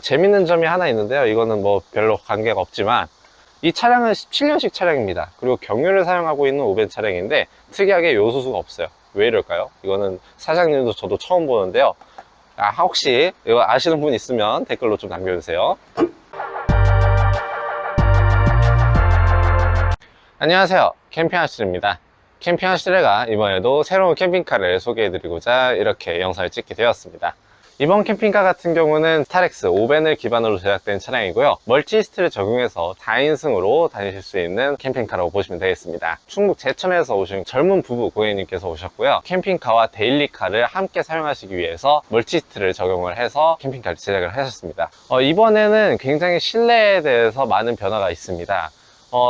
재밌는 점이 하나 있는데요. 이거는 뭐 별로 관계가 없지만 이 차량은 17년식 차량입니다. 그리고 경유를 사용하고 있는 오벤 차량인데 특이하게 요소수가 없어요. 왜 이럴까요? 이거는 사장님도 저도 처음 보는데요. 혹시 이거 아시는 분 있으면 댓글로 좀 남겨주세요. 안녕하세요, 캠핑하시입니다. 캠핑하시레가 이번에도 새로운 캠핑카를 소개해드리고자 이렇게 영상을 찍게 되었습니다. 이번 캠핑카 같은 경우는 스타렉스 오벤을 기반으로 제작된 차량이고요, 멀티히스트를 적용해서 4인승으로 다니실 수 있는 캠핑카라고 보시면 되겠습니다. 충북 제천에서 오신 젊은 부부 고객님께서 오셨고요, 캠핑카와 데일리카를 함께 사용하시기 위해서 멀티히스트를 적용을 해서 캠핑카를 제작을 하셨습니다. 이번에는 굉장히 실내에 대해서 많은 변화가 있습니다.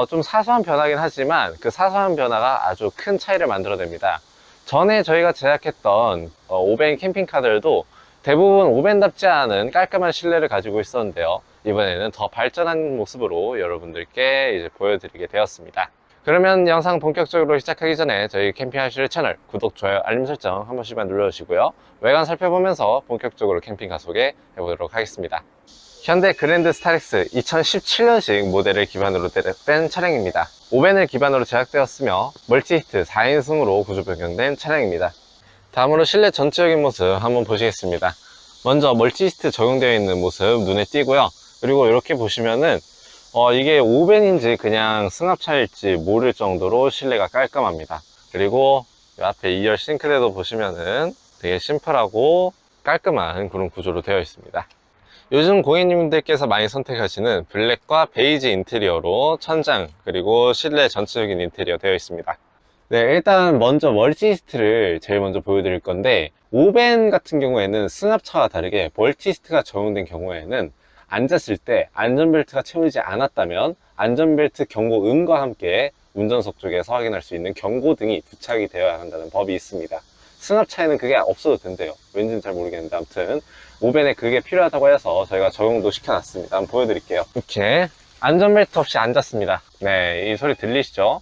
좀 사소한 변화긴 하지만 그 사소한 변화가 아주 큰 차이를 만들어냅니다. 전에 저희가 제작했던 오벤 캠핑카들도 대부분 오벤답지 않은 깔끔한 실내를 가지고 있었는데요, 이번에는 더 발전한 모습으로 여러분들께 이제 보여드리게 되었습니다. 그러면 영상 본격적으로 시작하기 전에 저희 캠핑하실 채널 구독, 좋아요, 알림 설정 한 번씩만 눌러주시고요, 외관 살펴보면서 본격적으로 캠핑카 소개해 보도록 하겠습니다. 현대 그랜드 스타렉스 2017년식 모델을 기반으로 제작된 차량입니다. 오벤을 기반으로 제작되었으며 멀티히트 4인승으로 구조 변경된 차량입니다. 다음으로 실내 전체적인 모습 한번 보시겠습니다. 먼저 멀티히트 적용되어 있는 모습 눈에 띄고요. 그리고 이렇게 보시면은 이게 오벤인지 그냥 승합차일지 모를 정도로 실내가 깔끔합니다. 그리고 이 앞에 2열 싱크대도 보시면은 되게 심플하고 깔끔한 그런 구조로 되어 있습니다. 요즘 고객님들께서 많이 선택하시는 블랙과 베이지 인테리어로 천장 그리고 실내 전체적인 인테리어 되어 있습니다. 네, 일단 먼저 멀티히스트를 제일 먼저 보여드릴 건데, 오벤 같은 경우에는 승합차와 다르게 멀티히스트가 적용된 경우에는 앉았을 때 안전벨트가 채우지 않았다면 안전벨트 경고음과 함께 운전석 쪽에서 확인할 수 있는 경고등이 부착이 되어야 한다는 법이 있습니다. 승합차에는 그게 없어도 된대요. 왠지는 잘 모르겠는데 아무튼 오벤에 그게 필요하다고 해서 저희가 적용도 시켜놨습니다. 한번 보여드릴게요. 이렇게 안전벨트 없이 앉았습니다. 네, 이 소리 들리시죠?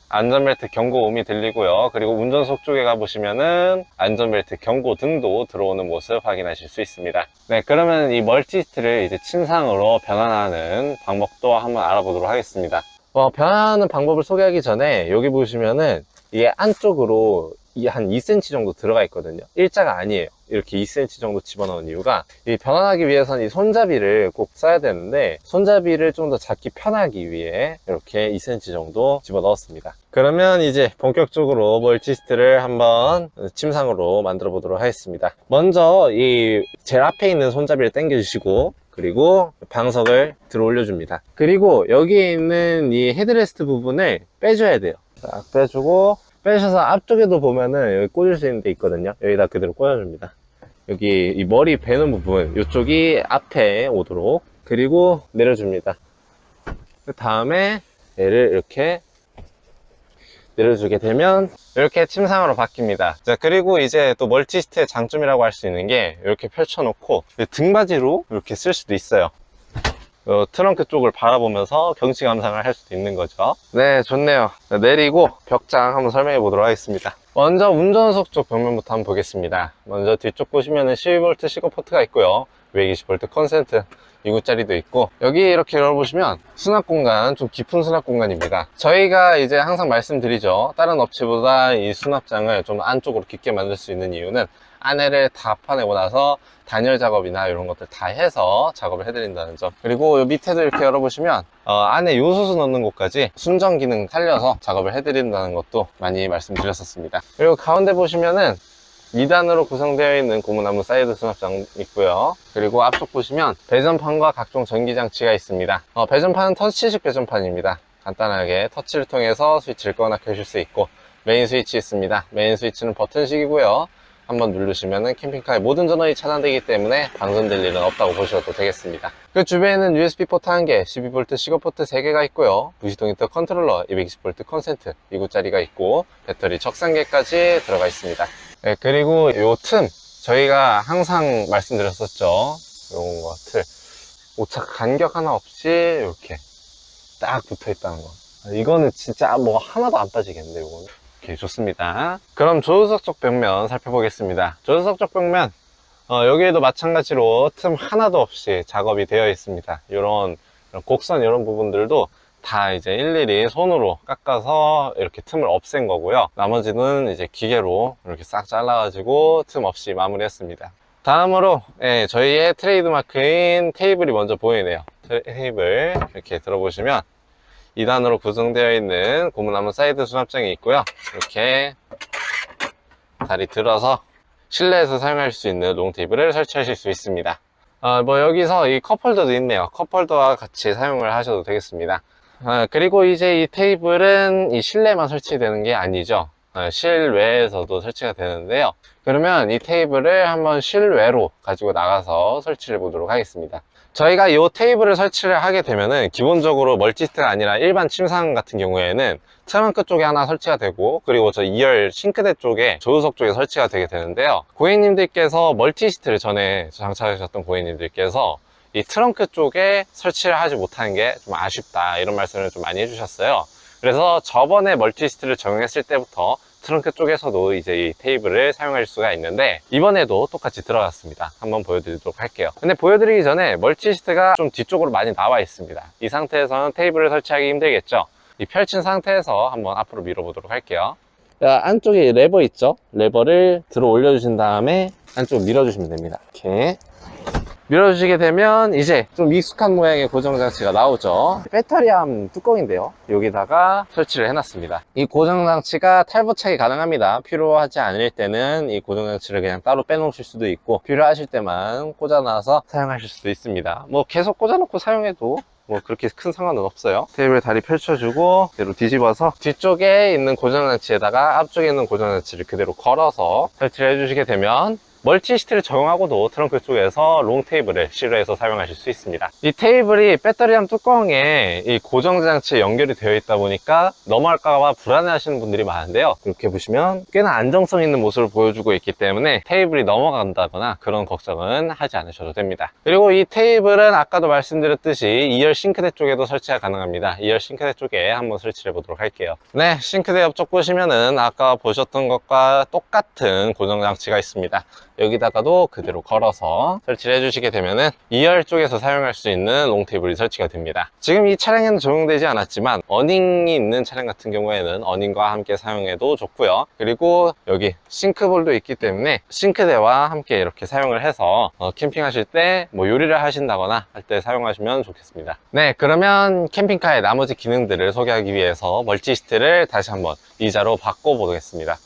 안전벨트 경고음이 들리고요. 그리고 운전석 쪽에 가보시면은 안전벨트 경고등도 들어오는 모습 확인하실 수 있습니다. 네, 그러면 이 멀티히스트를 이제 침상으로 변환하는 방법도 한번 알아보도록 하겠습니다. 변환하는 방법을 소개하기 전에 여기 보시면은 이게 안쪽으로 한 2cm 정도 들어가 있거든요. 일자가 아니에요. 이렇게 2cm 정도 집어넣은 이유가, 이 변환하기 위해서는 이 손잡이를 꼭 써야 되는데 손잡이를 좀 더 잡기 편하기 위해 이렇게 2cm 정도 집어넣었습니다. 그러면 이제 본격적으로 멀티히스트를 한번 침상으로 만들어 보도록 하겠습니다. 먼저 이 제일 앞에 있는 손잡이를 당겨 주시고, 그리고 방석을 들어 올려 줍니다. 그리고 여기에 있는 이 헤드레스트 부분을 빼줘야 돼요. 딱 빼주고, 빼셔서 앞쪽에도 보면은 여기 꽂을 수 있는 데 있거든요. 여기다 그대로 꽂아줍니다. 여기 이 머리 베는 부분, 이쪽이 앞에 오도록, 그리고 내려줍니다. 그 다음에 얘를 이렇게 내려주게 되면 이렇게 침상으로 바뀝니다. 자, 그리고 이제 또 멀티히스트의 장점이라고 할 수 있는 게, 이렇게 펼쳐놓고 등받이로 이렇게 쓸 수도 있어요. 트렁크 쪽을 바라보면서 경치 감상을 할 수도 있는 거죠. 네, 좋네요. 내리고 벽장 한번 설명해 보도록 하겠습니다. 먼저 운전석 쪽 벽면부터 한번 보겠습니다. 먼저 뒤쪽 보시면은 12V 시거 포트가 있고요, 220V 콘센트 2구짜리도 있고, 여기 이렇게 열어보시면 수납 공간, 좀 깊은 수납 공간입니다. 저희가 이제 항상 말씀드리죠, 다른 업체보다 이 수납장을 좀 안쪽으로 깊게 만들 수 있는 이유는 안에를 다 파내고 나서 단열 작업이나 이런 것들 다 해서 작업을 해드린다는 점. 그리고 이 밑에도 이렇게 열어보시면 안에 요소수 넣는 곳까지 순정 기능 살려서 작업을 해드린다는 것도 많이 말씀드렸었습니다. 그리고 가운데 보시면은 2단으로 구성되어 있는 고무나무 사이드 수납장 있고요. 그리고 앞쪽 보시면 배전판과 각종 전기장치가 있습니다. 배전판은 터치식 배전판입니다. 간단하게 터치를 통해서 스위치를 끄거나 켜실 수 있고, 메인 스위치 있습니다. 메인 스위치는 버튼식이고요, 한번 누르시면은 캠핑카의 모든 전원이 차단되기 때문에 방전될 일은 없다고 보셔도 되겠습니다. 그 주변에는 USB 포트 1개, 12V 시거 포트 3개가 있고요, 무시동 히터 컨트롤러 220V 콘센트 2구짜리가 있고, 배터리 적상계까지 들어가 있습니다. 네, 그리고 요 틈, 저희가 항상 말씀드렸었죠, 요거 틀 오차 간격 하나 없이 이렇게 딱 붙어 있다는 거. 이거는 진짜 뭐 하나도 안 빠지겠는데, 요거는. 오케이, 좋습니다. 그럼 조수석 쪽 벽면 살펴보겠습니다. 조수석 쪽 벽면 여기에도 마찬가지로 틈 하나도 없이 작업이 되어 있습니다. 이런 곡선 이런 부분들도 다 이제 일일이 손으로 깎아서 이렇게 틈을 없앤 거고요. 나머지는 이제 기계로 이렇게 싹 잘라가지고 틈 없이 마무리했습니다. 다음으로 저희의 트레이드마크인 테이블이 먼저 보이네요. 테이블 이렇게 들어보시면 2단으로 구성되어 있는 고무나무 사이드 수납장이 있고요. 이렇게 다리 들어서 실내에서 사용할 수 있는 롱 테이블을 설치하실 수 있습니다. 여기서 이 컵홀더도 있네요. 컵홀더와 같이 사용을 하셔도 되겠습니다. 그리고 이제 이 테이블은 이 실내만 설치되는 게 아니죠. 실외에서도 설치가 되는데요. 그러면 이 테이블을 한번 실외로 가지고 나가서 설치를 해보도록 하겠습니다. 저희가 이 테이블을 설치를 하게 되면은 기본적으로 멀티시트가 아니라 일반 침상 같은 경우에는 트렁크 쪽에 하나 설치가 되고, 그리고 저 2열 싱크대 쪽에 조수석 쪽에 설치가 되게 되는데요. 고객님들께서 멀티시트를 전에 장착하셨던 고객님들께서 이 트렁크 쪽에 설치를 하지 못하는 게 좀 아쉽다, 이런 말씀을 좀 많이 해주셨어요. 그래서 저번에 멀티시트를 적용했을 때부터 트렁크 쪽에서도 이제 이 테이블을 사용할 수가 있는데, 이번에도 똑같이 들어갔습니다. 한번 보여드리도록 할게요. 근데 보여드리기 전에 멀티시트가 좀 뒤쪽으로 많이 나와 있습니다. 이 상태에서는 테이블을 설치하기 힘들겠죠. 이 펼친 상태에서 한번 앞으로 밀어보도록 할게요. 자, 안쪽에 레버 있죠? 레버를 들어 올려주신 다음에 안쪽 밀어주시면 됩니다. 이렇게 밀어주시게 되면 이제 좀 익숙한 모양의 고정장치가 나오죠. 배터리암 뚜껑인데요, 여기다가 설치를 해놨습니다. 이 고정장치가 탈부착이 가능합니다. 필요하지 않을 때는 이 고정장치를 그냥 따로 빼놓으실 수도 있고, 필요하실 때만 꽂아놔서 사용하실 수도 있습니다. 계속 꽂아놓고 사용해도 그렇게 큰 상관은 없어요. 테이블 다리 펼쳐주고 그대로 뒤집어서 뒤쪽에 있는 고정장치에다가 앞쪽에 있는 고정장치를 그대로 걸어서 설치를 해주시게 되면 멀티시트를 적용하고도 트렁크 쪽에서 롱 테이블을 실외에서 사용하실 수 있습니다. 이 테이블이 배터리암 뚜껑에 이 고정장치에 연결이 되어 있다 보니까 넘어갈까봐 불안해 하시는 분들이 많은데요, 이렇게 보시면 꽤나 안정성 있는 모습을 보여주고 있기 때문에 테이블이 넘어간다거나 그런 걱정은 하지 않으셔도 됩니다. 그리고 이 테이블은 아까도 말씀드렸듯이 2열 싱크대 쪽에도 설치가 가능합니다. 2열 싱크대 쪽에 한번 설치를 해보도록 할게요. 네, 싱크대 옆쪽 보시면은 아까 보셨던 것과 똑같은 고정장치가 있습니다. 여기다가도 그대로 걸어서 설치를 해주시게 되면은 2열 쪽에서 사용할 수 있는 롱 테이블이 설치가 됩니다. 지금 이 차량에는 적용되지 않았지만 어닝이 있는 차량 같은 경우에는 어닝과 함께 사용해도 좋고요. 그리고 여기 싱크볼도 있기 때문에 싱크대와 함께 이렇게 사용을 해서 캠핑하실 때 요리를 하신다거나 할 때 사용하시면 좋겠습니다. 네, 그러면 캠핑카의 나머지 기능들을 소개하기 위해서 멀티시트를 다시 한번 의자로 바꿔 보겠습니다.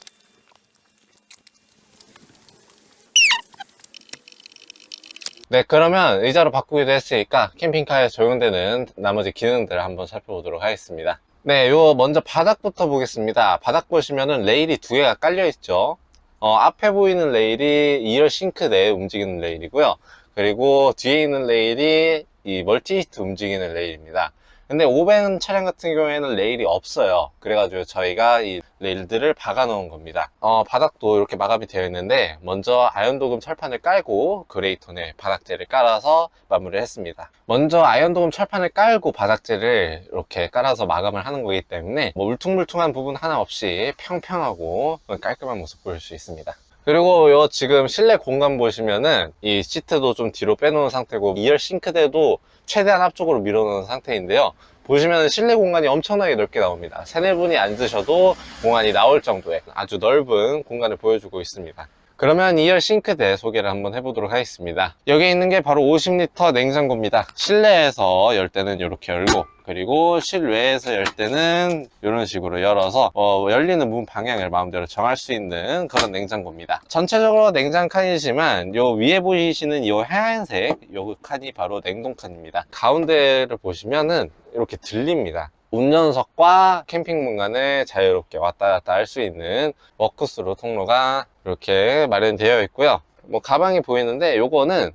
네, 그러면 의자로 바꾸기도 했으니까 캠핑카에 적용되는 나머지 기능들을 한번 살펴보도록 하겠습니다. 네, 먼저 바닥부터 보겠습니다. 바닥 보시면은 레일이 두 개가 깔려 있죠. 앞에 보이는 레일이 2열 싱크대에 움직이는 레일이고요. 그리고 뒤에 있는 레일이 이 멀티시트 움직이는 레일입니다. 근데 500 차량 같은 경우에는 레일이 없어요. 그래가지고 저희가 이 레일들을 박아 놓은 겁니다. 바닥도 이렇게 마감이 되어 있는데, 먼저 아연도금 철판을 깔고 그레이톤에 바닥재를 깔아서 마무리를 했습니다. 먼저 아연도금 철판을 깔고 바닥재를 이렇게 깔아서 마감을 하는 거기 때문에 울퉁불퉁한 부분 하나 없이 평평하고 깔끔한 모습 보일 수 있습니다. 그리고 지금 실내 공간 보시면은 이 시트도 좀 뒤로 빼놓은 상태고 2열 싱크대도 최대한 앞쪽으로 밀어놓은 상태인데요, 보시면 실내 공간이 엄청나게 넓게 나옵니다. 3-4분이 앉으셔도 공간이 나올 정도의 아주 넓은 공간을 보여주고 있습니다. 그러면 2열 싱크대 소개를 한번 해보도록 하겠습니다. 여기 있는 게 바로 50L 냉장고입니다. 실내에서 열 때는 이렇게 열고, 그리고 실외에서 열 때는 이런 식으로 열어서 열리는 문 방향을 마음대로 정할 수 있는 그런 냉장고입니다. 전체적으로 냉장 칸이지만 요 위에 보이시는 요 하얀색 요 칸이 바로 냉동 칸입니다. 가운데를 보시면은 이렇게 들립니다. 운전석과 캠핑 공간을 자유롭게 왔다 갔다 할 수 있는 워크스루 통로가 이렇게 마련되어 있고요. 가방이 보이는데 요거는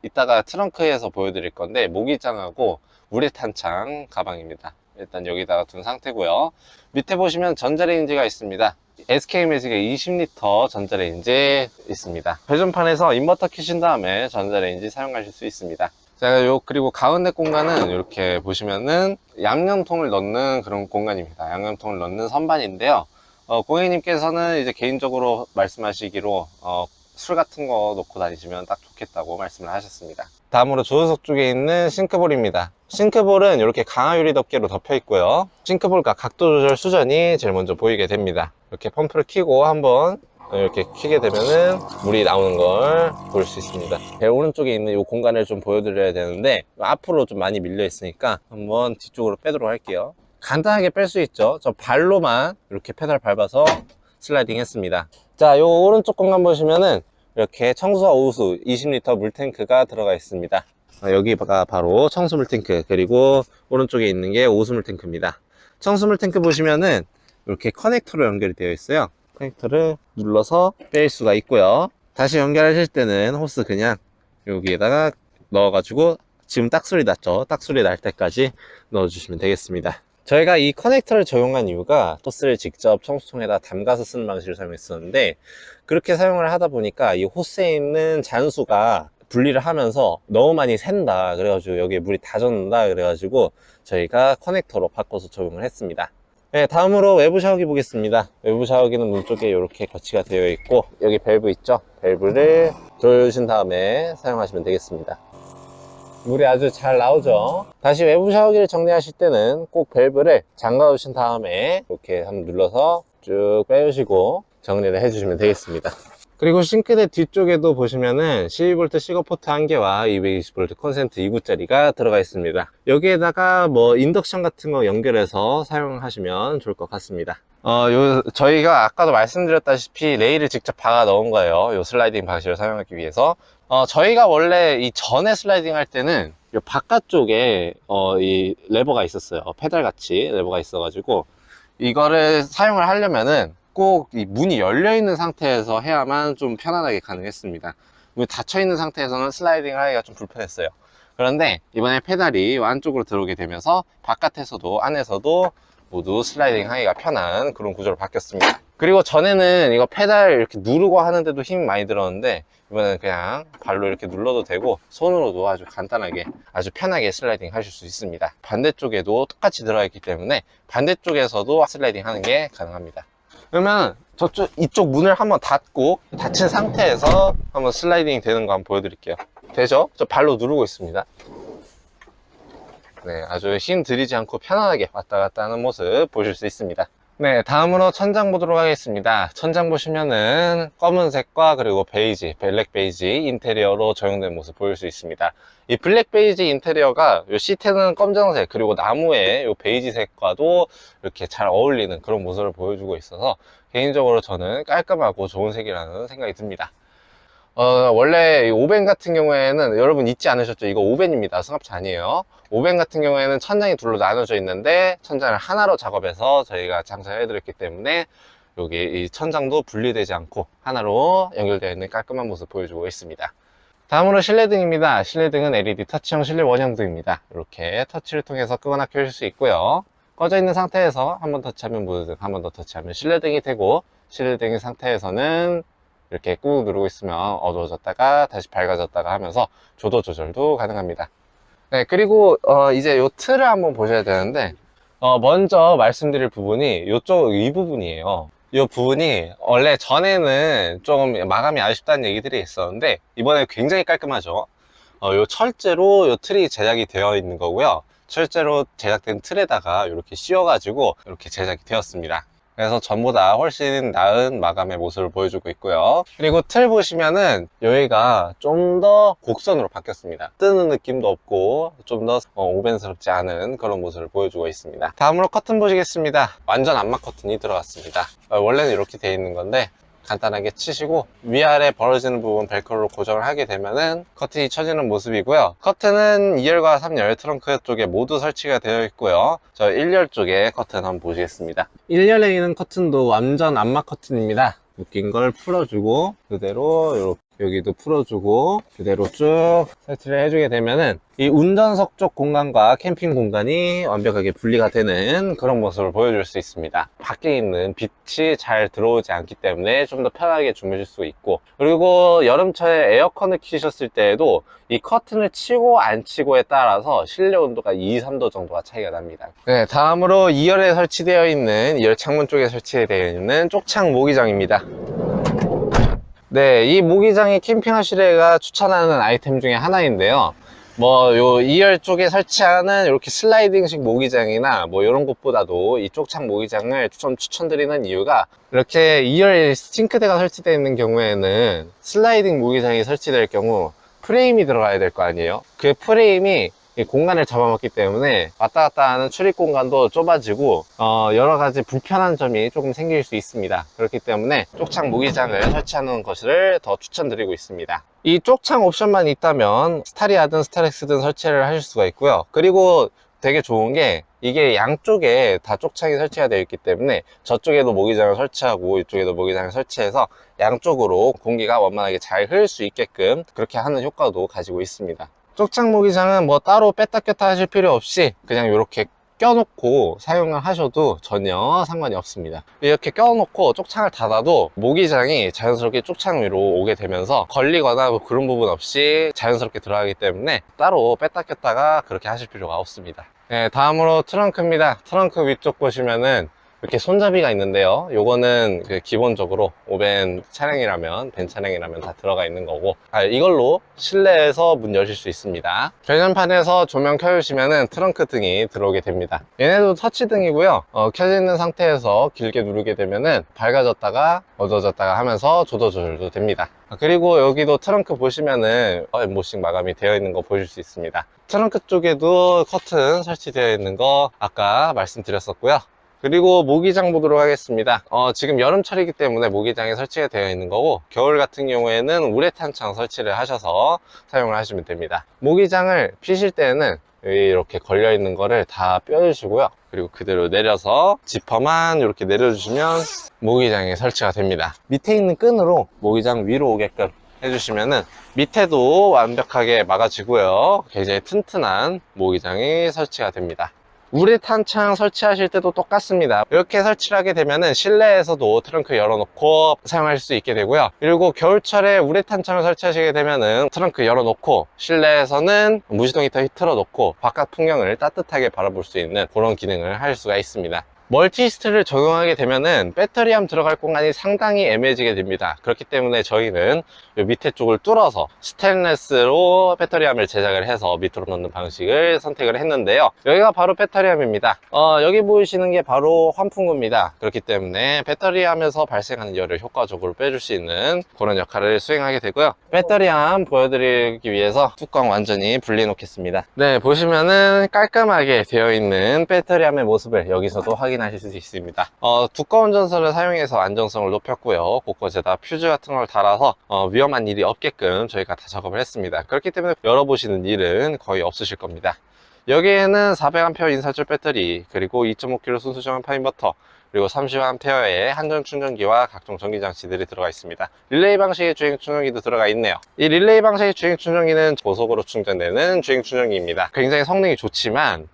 이따가 트렁크에서 보여드릴 건데 모기장하고 우레탄창 가방입니다. 일단 여기다가 둔 상태고요. 밑에 보시면 전자레인지가 있습니다. SK매직의 20L 전자레인지 있습니다. 배전판에서 인버터 켜신 다음에 전자레인지 사용하실 수 있습니다. 자, 그리고 가운데 공간은 이렇게 보시면은 양념통을 넣는 그런 공간입니다. 양념통을 넣는 선반인데요. 고객님께서는 이제 개인적으로 말씀하시기로 술 같은 거 놓고 다니시면 딱 좋겠다고 말씀을 하셨습니다. 다음으로 조수석 쪽에 있는 싱크볼입니다. 싱크볼은 이렇게 강화 유리 덮개로 덮여 있고요. 싱크볼과 각도 조절 수전이 제일 먼저 보이게 됩니다. 이렇게 펌프를 켜고 한번 이렇게 켜게 되면은 물이 나오는 걸 볼 수 있습니다. 배 오른쪽에 있는 이 공간을 좀 보여드려야 되는데 앞으로 좀 많이 밀려 있으니까 한번 뒤쪽으로 빼도록 할게요. 간단하게 뺄 수 있죠. 저 발로만 이렇게 페달 밟아서 슬라이딩 했습니다. 자, 요 오른쪽 공간 보시면은 이렇게 청수와 오수 20리터 물탱크가 들어가 있습니다. 여기가 바로 청수 물탱크, 그리고 오른쪽에 있는 게 오수 물탱크입니다. 청수 물탱크 보시면은 이렇게 커넥터로 연결이 되어 있어요. 커넥터를 눌러서 뺄 수가 있고요. 다시 연결하실 때는 호스 그냥 여기에다가 넣어가지고 지금 딱 소리 났죠? 딱 소리 날 때까지 넣어주시면 되겠습니다. 저희가 이 커넥터를 적용한 이유가 호스를 직접 청수통에다 담가서 쓰는 방식을 사용했었는데, 그렇게 사용을 하다 보니까 이 호스에 있는 잔수가 분리를 하면서 너무 많이 샌다 그래가지고 여기에 물이 다 젖는다 그래가지고 저희가 커넥터로 바꿔서 적용을 했습니다. 네, 다음으로 외부 샤워기 보겠습니다. 외부 샤워기는 문 쪽에 이렇게 거치가 되어 있고, 여기 밸브 있죠? 밸브를 조여주신 다음에 사용하시면 되겠습니다. 물이 아주 잘 나오죠. 다시 외부 샤워기를 정리하실 때는 꼭 밸브를 잠가 주신 다음에 이렇게 한번 눌러서 쭉 빼주시고 정리를 해주시면 되겠습니다. 그리고 싱크대 뒤쪽에도 보시면은 12V 시거 포트 1개와 220V 콘센트 2구짜리가 들어가 있습니다. 여기에다가 뭐 인덕션 같은 거 연결해서 사용하시면 좋을 것 같습니다. 저희가 아까도 말씀드렸다시피 레일을 직접 박아 넣은 거예요. 요 슬라이딩 방식을 사용하기 위해서. 저희가 원래 이 전에 슬라이딩 할 때는 요 바깥쪽에 이 레버가 있었어요. 페달 같이 레버가 있어가지고 이거를 사용을 하려면은 꼭 이 문이 열려 있는 상태에서 해야만 좀 편안하게 가능했습니다. 문이 닫혀 있는 상태에서는 슬라이딩 하기가 좀 불편했어요. 그런데 이번에 페달이 안쪽으로 들어오게 되면서 바깥에서도 안에서도 모두 슬라이딩 하기가 편한 그런 구조로 바뀌었습니다. 그리고 전에는 이거 페달 이렇게 누르고 하는데도 힘이 많이 들었는데, 이번에는 그냥 발로 이렇게 눌러도 되고 손으로도 아주 간단하게 아주 편하게 슬라이딩 하실 수 있습니다. 반대쪽에도 똑같이 들어가 있기 때문에 반대쪽에서도 슬라이딩 하는 게 가능합니다. 그러면 이쪽 문을 한번 닫고 닫힌 상태에서 한번 슬라이딩 되는 거 한번 보여드릴게요. 되죠? 저 발로 누르고 있습니다. 네, 아주 힘 들이지 않고 편안하게 왔다 갔다 하는 모습 보실 수 있습니다. 네, 다음으로 천장 보도록 하겠습니다. 천장 보시면은 검은색과 그리고 베이지, 블랙 베이지 인테리어로 적용된 모습 보일 수 있습니다. 이 블랙 베이지 인테리어가 요 시트는 검정색, 그리고 나무의 요 베이지색과도 이렇게 잘 어울리는 그런 모습을 보여주고 있어서 개인적으로 저는 깔끔하고 좋은 색이라는 생각이 듭니다. 원래 이 오벤 같은 경우에는 여러분 잊지 않으셨죠? 이거 오벤입니다. 승합차 아니에요. 오벤 같은 경우에는 천장이 둘로 나눠져 있는데 천장을 하나로 작업해서 저희가 장사해 드렸기 때문에 여기 이 천장도 분리되지 않고 하나로 연결되어 있는 깔끔한 모습 보여주고 있습니다. 다음으로 실내등입니다. 실내등은 LED 터치형 실내 원형등입니다. 이렇게 터치를 통해서 끄거나 켜실 수 있고요. 꺼져 있는 상태에서 한 번 터치하면 무드등, 한 번 더 터치하면 실내등이 되고, 실내등의 상태에서는 이렇게 꾹 누르고 있으면 어두워졌다가 다시 밝아졌다가 하면서 조도 조절도 가능합니다. 네, 그리고 이제 요 틀을 한번 보셔야 되는데, 먼저 말씀드릴 부분이 이 부분이에요. 이 부분이 원래 전에는 조금 마감이 아쉽다는 얘기들이 있었는데 이번에 굉장히 깔끔하죠. 요 철제로 요 틀이 제작이 되어 있는 거고요. 철제로 제작된 틀에다가 이렇게 씌워가지고 이렇게 제작이 되었습니다. 그래서 전보다 훨씬 나은 마감의 모습을 보여주고 있고요. 그리고 틀 보시면은 여기가 좀 더 곡선으로 바뀌었습니다. 뜨는 느낌도 없고 좀 더 오벤스럽지 않은 그런 모습을 보여주고 있습니다. 다음으로 커튼 보시겠습니다. 완전 암막 커튼이 들어갔습니다. 원래는 이렇게 되어 있는 건데 간단하게 치시고 위아래 벌어지는 부분 벨크로로 고정을 하게 되면은 커튼이 쳐지는 모습이고요. 커튼은 2열과 3열 트렁크 쪽에 모두 설치가 되어 있고요. 저 1열 쪽에 커튼 한번 보시겠습니다. 1열에 있는 커튼도 완전 암막 커튼입니다. 묶인 걸 풀어주고 그대로 이렇게 여기도 풀어주고 그대로 쭉 설치를 해주게 되면은 이 운전석 쪽 공간과 캠핑 공간이 완벽하게 분리가 되는 그런 모습을 보여줄 수 있습니다. 밖에 있는 빛이 잘 들어오지 않기 때문에 좀 더 편하게 주무실 수 있고, 그리고 여름철에 에어컨을 키셨을 때에도 이 커튼을 치고 안 치고에 따라서 실내 온도가 2, 3도 정도가 차이가 납니다. 네, 다음으로 2열에 설치되어 있는 2열 창문 쪽에 설치되어 있는 쪽창 모기장입니다. 네, 이 모기장이 캠핑하시레가 추천하는 아이템 중에 하나인데요. 뭐, 요 2열 쪽에 설치하는 이렇게 슬라이딩식 모기장이나 뭐 이런 것보다도 이 쪽창 모기장을 추천드리는 이유가 이렇게 2열 싱크대가 설치되어 있는 경우에는 슬라이딩 모기장이 설치될 경우 프레임이 들어가야 될 거 아니에요. 그 프레임이 이 공간을 잡아먹기 때문에 왔다 갔다 하는 출입 공간도 좁아지고 여러 가지 불편한 점이 조금 생길 수 있습니다. 그렇기 때문에 쪽창 모기장을 설치하는 것을 더 추천드리고 있습니다. 이 쪽창 옵션만 있다면 스타리아든 스타렉스든 설치를 하실 수가 있고요. 그리고 되게 좋은 게 이게 양쪽에 다 쪽창이 설치가 되어 있기 때문에 저쪽에도 모기장을 설치하고 이쪽에도 모기장을 설치해서 양쪽으로 공기가 원만하게 잘 흐를 수 있게끔 그렇게 하는 효과도 가지고 있습니다. 쪽창 모기장은 뭐 따로 뺐다 꼈다 하실 필요 없이 그냥 이렇게 껴놓고 사용을 하셔도 전혀 상관이 없습니다. 이렇게 껴놓고 쪽창을 닫아도 모기장이 자연스럽게 쪽창 위로 오게 되면서 걸리거나 뭐 그런 부분 없이 자연스럽게 들어가기 때문에 따로 뺐다 꼈다가 그렇게 하실 필요가 없습니다. 네, 다음으로 트렁크입니다. 트렁크 위쪽 보시면은 이렇게 손잡이가 있는데요. 요거는 기본적으로 오벤 차량이라면, 벤 차량이라면 다 들어가 있는 거고, 이걸로 실내에서 문 여실 수 있습니다. 계전판에서 조명 켜주시면은 트렁크 등이 들어오게 됩니다. 얘네도 터치등이고요. 켜져 있는 상태에서 길게 누르게 되면은 밝아졌다가 어두워졌다가 하면서 조도 조절도 됩니다. 그리고 여기도 트렁크 보시면은 엠보싱 마감이 되어 있는 거 보실 수 있습니다. 트렁크 쪽에도 커튼 설치되어 있는 거 아까 말씀드렸었고요. 그리고 모기장 보도록 하겠습니다. 지금 여름철이기 때문에 모기장이 설치가 되어 있는 거고, 겨울 같은 경우에는 우레탄 창 설치를 하셔서 사용을 하시면 됩니다. 모기장을 피실 때는 이렇게 걸려 있는 거를 다 빼주시고요. 그리고 그대로 내려서 지퍼만 이렇게 내려주시면 모기장이 설치가 됩니다. 밑에 있는 끈으로 모기장 위로 오게끔 해주시면은 밑에도 완벽하게 막아지고요. 굉장히 튼튼한 모기장이 설치가 됩니다. 우레탄 창 설치하실 때도 똑같습니다. 이렇게 설치를 하게 되면은 실내에서도 트렁크 열어놓고 사용할 수 있게 되고요. 그리고 겨울철에 우레탄 창을 설치하시게 되면은 트렁크 열어놓고 실내에서는 무시동 히터 틀어놓고 바깥 풍경을 따뜻하게 바라볼 수 있는 그런 기능을 할 수가 있습니다. 멀티히스트를 적용하게 되면은 배터리암 들어갈 공간이 상당히 애매해지게 됩니다. 그렇기 때문에 저희는 이 밑에 쪽을 뚫어서 스테인리스로 배터리암을 제작을 해서 밑으로 넣는 방식을 선택을 했는데요. 여기가 바로 배터리암입니다. 여기 보이시는 게 바로 환풍구입니다. 그렇기 때문에 배터리암에서 발생하는 열을 효과적으로 빼줄 수 있는 그런 역할을 수행하게 되고요. 배터리암 보여드리기 위해서 뚜껑 완전히 분리 놓겠습니다. 네, 보시면은 깔끔하게 되어 있는 배터리암의 모습을 여기서도 확인하실 수 있습니다. 두꺼운 전선을 사용해서 안정성을 높였고요. 곳곳에다 퓨즈 같은 걸 달아서 위험한 일이 없게끔 저희가 다 작업을 했습니다. 그렇기 때문에 열어보시는 일은 거의 없으실 겁니다. 여기에는 400A 인산철 배터리, 그리고 2.5kg 순수 정환파 인버터, 그리고 30A의 한전 충전기와 각종 전기 장치들이 들어가 있습니다. 릴레이 방식의 주행 충전기도 들어가 있네요. 이 릴레이 방식의 주행 충전기는 고속으로 충전되는 주행 충전기입니다. 굉장히 성능이 좋지만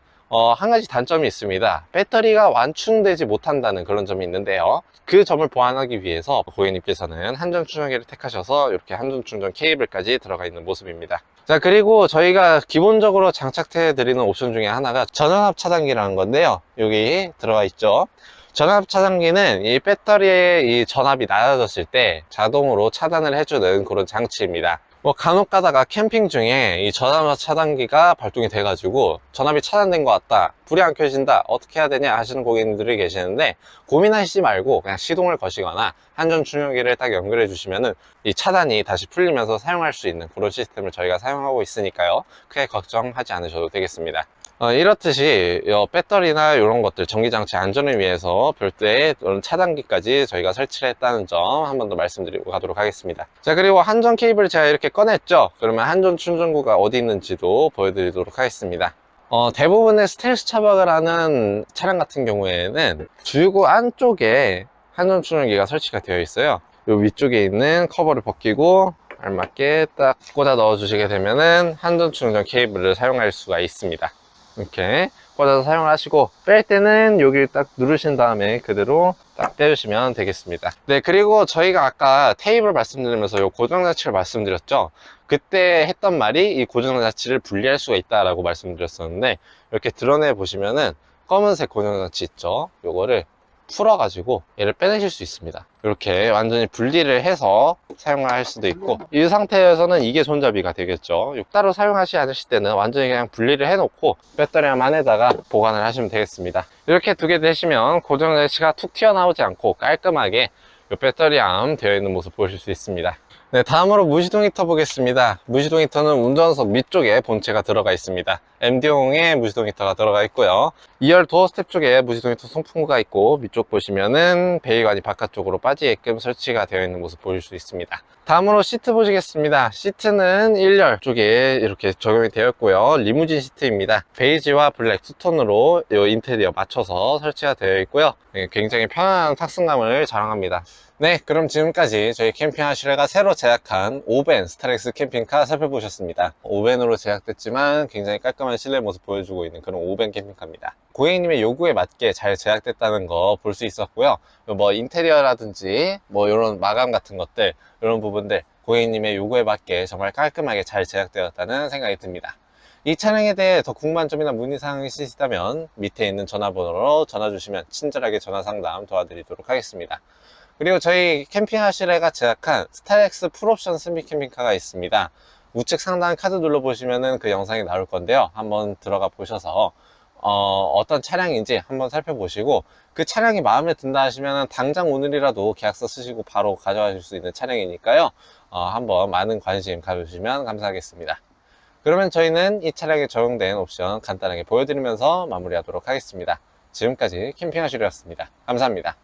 한 가지 단점이 있습니다. 배터리가 완충되지 못한다는 그런 점이 있는데요. 그 점을 보완하기 위해서 고객님께서는 한전 충전기를 택하셔서 이렇게 한전 충전 케이블까지 들어가 있는 모습입니다. 자, 그리고 저희가 기본적으로 장착해 드리는 옵션 중에 하나가 전원압 차단기라는 건데요. 여기 들어가 있죠. 전압 차단기는 이 배터리의 이 전압이 낮아졌을 때 자동으로 차단을 해주는 그런 장치입니다. 간혹 가다가 캠핑 중에 이 전압 차단기가 발동이 돼 가지고 전압이 차단된 것 같다, 불이 안 켜진다, 어떻게 해야 되냐 하시는 고객님들이 계시는데, 고민하시지 말고 그냥 시동을 거시거나 한전 충전기를 딱 연결해 주시면은 이 차단이 다시 풀리면서 사용할 수 있는 그런 시스템을 저희가 사용하고 있으니까요, 크게 걱정하지 않으셔도 되겠습니다. 이렇듯이 배터리나 이런 것들, 전기장치 안전을 위해서 별도의 이런 차단기까지 저희가 설치를 했다는 점 한 번 더 말씀드리고 가도록 하겠습니다. 자, 그리고 한전 케이블을 제가 이렇게 꺼냈죠. 그러면 한전 충전구가 어디 있는지도 보여드리도록 하겠습니다. 대부분의 스텔스 차박을 하는 차량 같은 경우에는 주유구 안쪽에 한전 충전기가 설치가 되어 있어요. 이 위쪽에 있는 커버를 벗기고 알맞게 딱 꽂아 넣어 주시게 되면은 한전 충전 케이블을 사용할 수가 있습니다. 이렇게 꽂아서 사용을 하시고, 뺄 때는 여기를 딱 누르신 다음에 그대로 딱 떼주시면 되겠습니다. 네, 그리고 저희가 아까 테이블 말씀드리면서 이 고정장치를 말씀드렸죠. 그때 했던 말이 이 고정장치를 분리할 수가 있다라고 말씀드렸었는데, 이렇게 드러내 보시면은 검은색 고정장치 있죠. 요거를 풀어가지고 얘를 빼내실 수 있습니다. 이렇게 완전히 분리를 해서 사용을 할 수도 있고, 이 상태에서는 이게 손잡이가 되겠죠. 따로 사용하지 않으실 때는 완전히 그냥 분리를 해놓고 배터리함 안에다가 보관을 하시면 되겠습니다. 이렇게 두게 되시면 고정 대시가 툭 튀어나오지 않고 깔끔하게 이 배터리함 되어 있는 모습 보실 수 있습니다. 네, 다음으로 무시동 히터 보겠습니다. 무시동 히터는 운전석 밑쪽에 본체가 들어가 있습니다. MD용의 무시동 히터가 들어가 있고요. 2열 도어 스텝 쪽에 무시동 히터 송풍구가 있고, 밑쪽 보시면은 배기관이 바깥쪽으로 빠지게끔 설치가 되어 있는 모습 보실 수 있습니다. 다음으로 시트 보시겠습니다. 시트는 1열 쪽에 이렇게 적용이 되어 있고요. 리무진 시트입니다. 베이지와 블랙 투톤으로 이 인테리어 맞춰서 설치가 되어 있고요. 네, 굉장히 편안한 탑승감을 자랑합니다. 네, 그럼 지금까지 저희 캠핑하시레가 새로 제작한 오벤 스타렉스 캠핑카 살펴보셨습니다. 오벤으로 제작됐지만 굉장히 깔끔한 실내 모습 보여주고 있는 그런 오벤 캠핑카입니다. 고객님의 요구에 맞게 잘 제작됐다는 거 볼 수 있었고요. 뭐 인테리어라든지 뭐 이런 마감 같은 것들, 이런 부분들 고객님의 요구에 맞게 정말 깔끔하게 잘 제작되었다는 생각이 듭니다. 이 차량에 대해 더 궁금한 점이나 문의사항이 있으시다면 밑에 있는 전화번호로 전화 주시면 친절하게 전화 상담 도와드리도록 하겠습니다. 그리고 저희 캠핑하시레가 제작한 스타렉스 풀옵션 스미 캠핑카가 있습니다. 우측 상단 카드 눌러보시면 그 영상이 나올 건데요. 한번 들어가 보셔서 어떤 차량인지 한번 살펴보시고, 그 차량이 마음에 든다 하시면 당장 오늘이라도 계약서 쓰시고 바로 가져가실 수 있는 차량이니까요. 한번 많은 관심 가져주시면 감사하겠습니다. 그러면 저희는 이 차량에 적용된 옵션 간단하게 보여드리면서 마무리하도록 하겠습니다. 지금까지 캠핑하시레였습니다. 감사합니다.